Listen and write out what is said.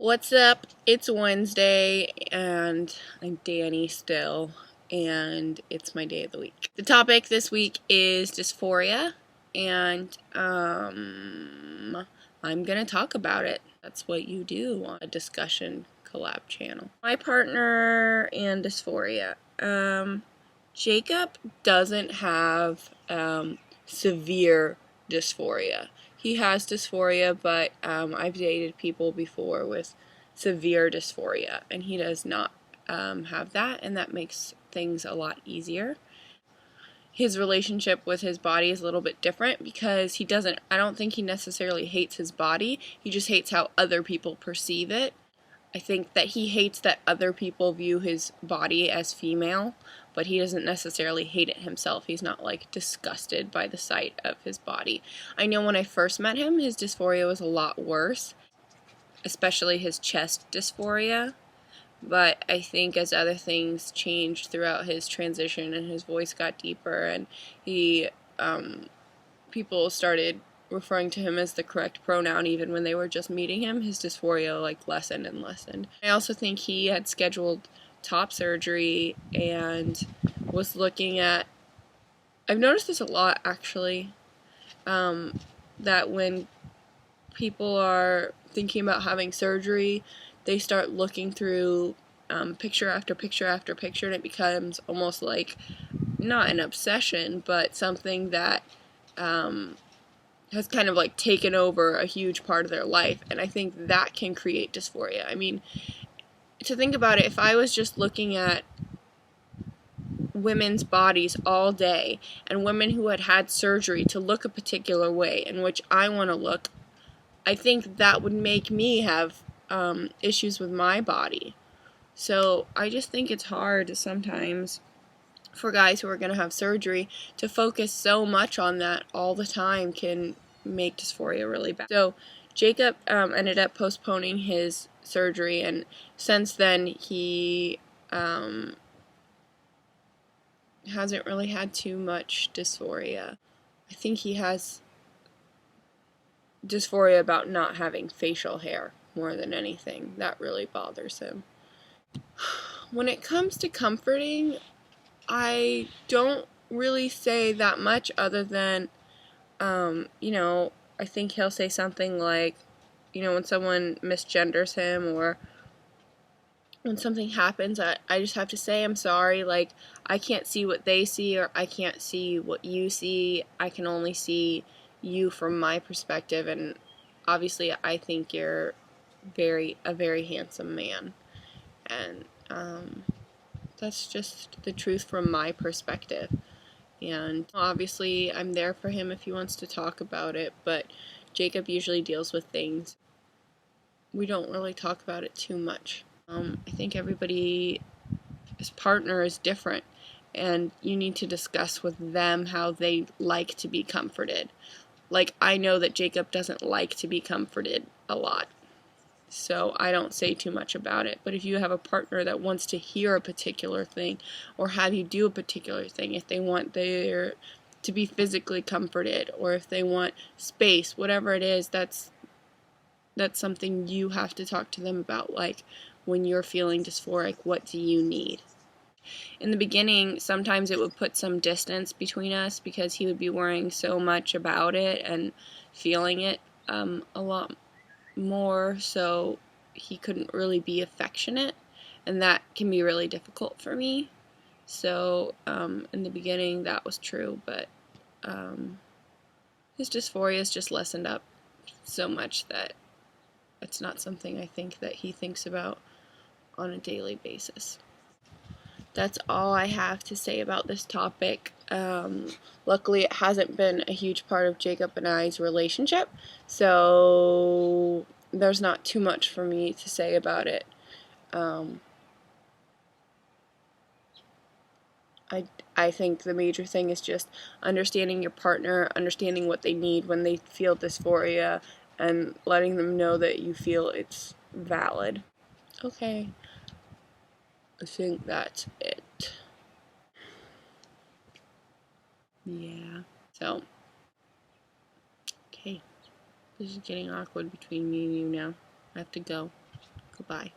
What's up? It's Wednesday, and I'm Danny still, and it's my day of the week. The topic this week is dysphoria, and I'm gonna talk about it. That's what you do on a discussion collab channel. My partner and dysphoria. Jacob doesn't have severe dysphoria. He has dysphoria, but I've dated people before with severe dysphoria, and he does not have that, and that makes things a lot easier. His relationship with his body is a little bit different because I don't think he necessarily hates his body, he just hates how other people perceive it. I think that he hates that other people view his body as female, but he doesn't necessarily hate it himself. He's not like disgusted by the sight of his body. I know when I first met him, his dysphoria was a lot worse, especially his chest dysphoria. But I think as other things changed throughout his transition and his voice got deeper and people started referring to him as the correct pronoun even when they were just meeting him, his dysphoria lessened and lessened. I also think he had scheduled top surgery and was looking at, I've noticed this a lot actually, that when people are thinking about having surgery, they start looking through picture after picture after picture, and it becomes almost like not an obsession, but something that has kind of like taken over a huge part of their life, and I think that can create dysphoria. I mean, to think about it, if I was just looking at women's bodies all day and women who had had surgery to look a particular way in which I want to look, I think that would make me have issues with my body. So I just think it's hard sometimes for guys who are going to have surgery to focus so much on that all the time can make dysphoria really bad. So Jacob ended up postponing his surgery, and since then he hasn't really had too much dysphoria. I think he has dysphoria about not having facial hair more than anything. That really bothers him. When it comes to comforting, I don't really say that much other than, I think he'll say something like, when someone misgenders him or when something happens, I just have to say I'm sorry. Like, I can't see what they see, or I can't see what you see. I can only see you from my perspective, and obviously I think you're a very handsome man, and that's just the truth from my perspective. And obviously I'm there for him if he wants to talk about it, but Jacob usually deals with things. We don't really talk about it too much. I think everybody's partner is different, and you need to discuss with them how they like to be comforted. Like, I know that Jacob doesn't like to be comforted a lot, so I don't say too much about it. But if you have a partner that wants to hear a particular thing or have you do a particular thing, if they want their to be physically comforted, or if they want space, whatever it is, that's something you have to talk to them about. Like, when you're feeling dysphoric, what do you need? In the beginning, sometimes it would put some distance between us because he would be worrying so much about it and feeling it a lot more, so he couldn't really be affectionate, and that can be really difficult for me. So in the beginning that was true, but his dysphoria has just lessened up so much that it's not something I think that he thinks about on a daily basis. That's all I have to say about this topic. Luckily, it hasn't been a huge part of Jacob and I's relationship, so there's not too much for me to say about it. I think the major thing is just understanding your partner, understanding what they need when they feel dysphoria, and letting them know that you feel it's valid. Okay, I think that's it. Yeah. So, okay. This is getting awkward between me and you now. I have to go. Goodbye.